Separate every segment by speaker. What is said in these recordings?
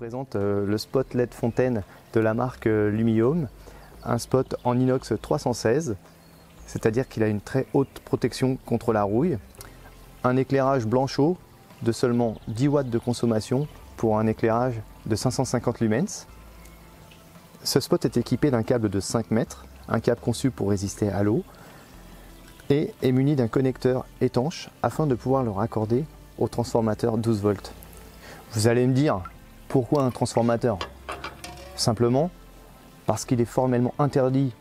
Speaker 1: présente le spot LED fontaine de la marque Lumihome, un spot en inox 316, c'est-à-dire qu'il a une très haute protection contre la rouille, un éclairage blanc chaud de seulement 10 watts de consommation pour un éclairage de 550 lumens. Ce spot est équipé d'un câble de 5 mètres, un câble conçu pour résister à l'eau, et est muni d'un connecteur étanche afin de pouvoir le raccorder au transformateur 12 volts. Vous allez me dire, pourquoi un transformateur? Simplement parce qu'il est formellement interdit,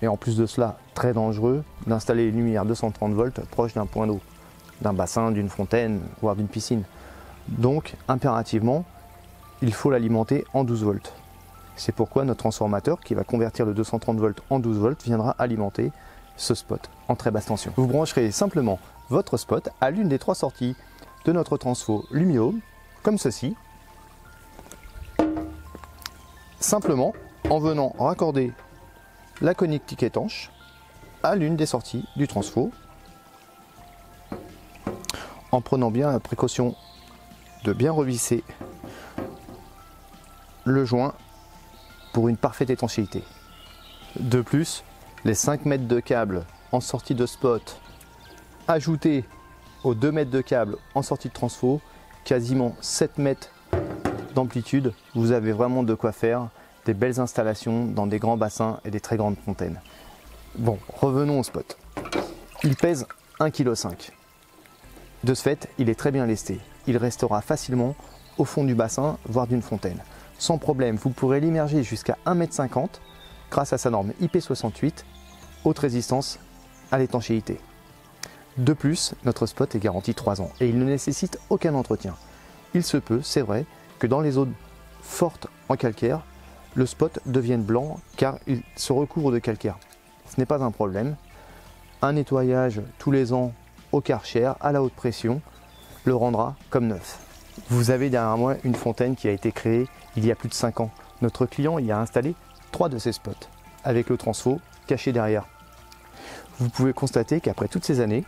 Speaker 1: et en plus de cela très dangereux, d'installer une lumière 230 volts proche d'un point d'eau, d'un bassin, d'une fontaine, voire d'une piscine. Donc impérativement, il faut l'alimenter en 12 volts. C'est pourquoi notre transformateur, qui va convertir le 230 volts en 12 volts, viendra alimenter ce spot en très basse tension. Vous brancherez simplement votre spot à l'une des 3 sorties de notre transfo Lumihome, comme ceci, simplement en venant raccorder la connectique étanche à l'une des sorties du transfo, en prenant bien la précaution de bien revisser le joint pour une parfaite étanchéité. De plus, les 5 mètres de câble en sortie de spot ajoutés aux 2 mètres de câble en sortie de transfo, quasiment 7 mètres d'amplitude, vous avez vraiment de quoi faire des belles installations dans des grands bassins et des très grandes fontaines. Bon, revenons au spot. Il pèse 1,5 kg. De ce fait, il est très bien lesté. Il restera facilement au fond du bassin, voire d'une fontaine. Sans problème, vous pourrez l'immerger jusqu'à 1,50 m grâce à sa norme IP68, haute résistance à l'étanchéité. De plus, notre spot est garanti 3 ans et il ne nécessite aucun entretien. Il se peut, c'est vrai, que dans les zones fortes en calcaire, le spot devienne blanc car il se recouvre de calcaire. Ce n'est pas un problème. Un nettoyage tous les ans au Karcher à la haute pression le rendra comme neuf. Vous avez derrière moi une fontaine qui a été créée il y a plus de 5 ans. Notre client y a installé 3 de ces spots avec le transfo caché derrière. Vous pouvez constater qu'après toutes ces années,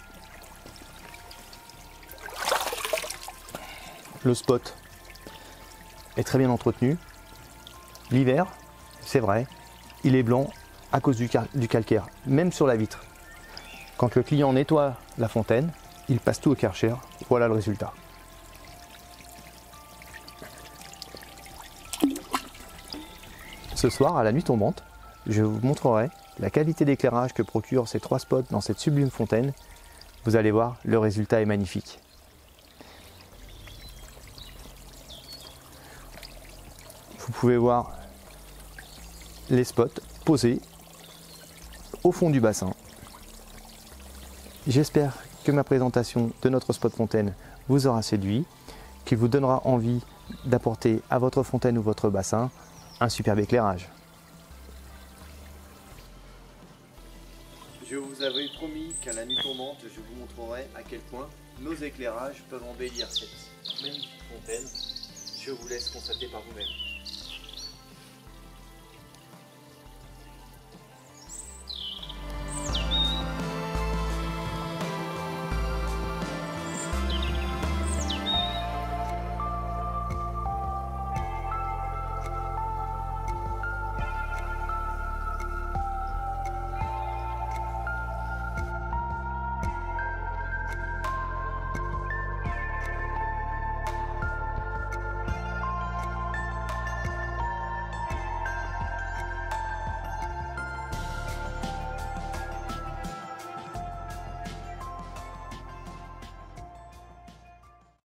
Speaker 1: le spot est très bien entretenu. L'hiver, c'est vrai, il est blanc à cause du calcaire, même sur la vitre. Quand le client nettoie la fontaine, il passe tout au Karcher. Voilà le résultat. Ce soir, à la nuit tombante, je vous montrerai la qualité d'éclairage que procurent ces 3 spots dans cette sublime fontaine. Vous allez voir, le résultat est magnifique. Vous pouvez voir les spots posés au fond du bassin. J'espère que ma présentation de notre spot fontaine vous aura séduit, qu'il vous donnera envie d'apporter à votre fontaine ou votre bassin un superbe éclairage. Je vous avais promis qu'à la nuit tombante, je vous montrerai à quel point nos éclairages peuvent embellir cette magnifique fontaine. Je vous laisse constater par vous-même.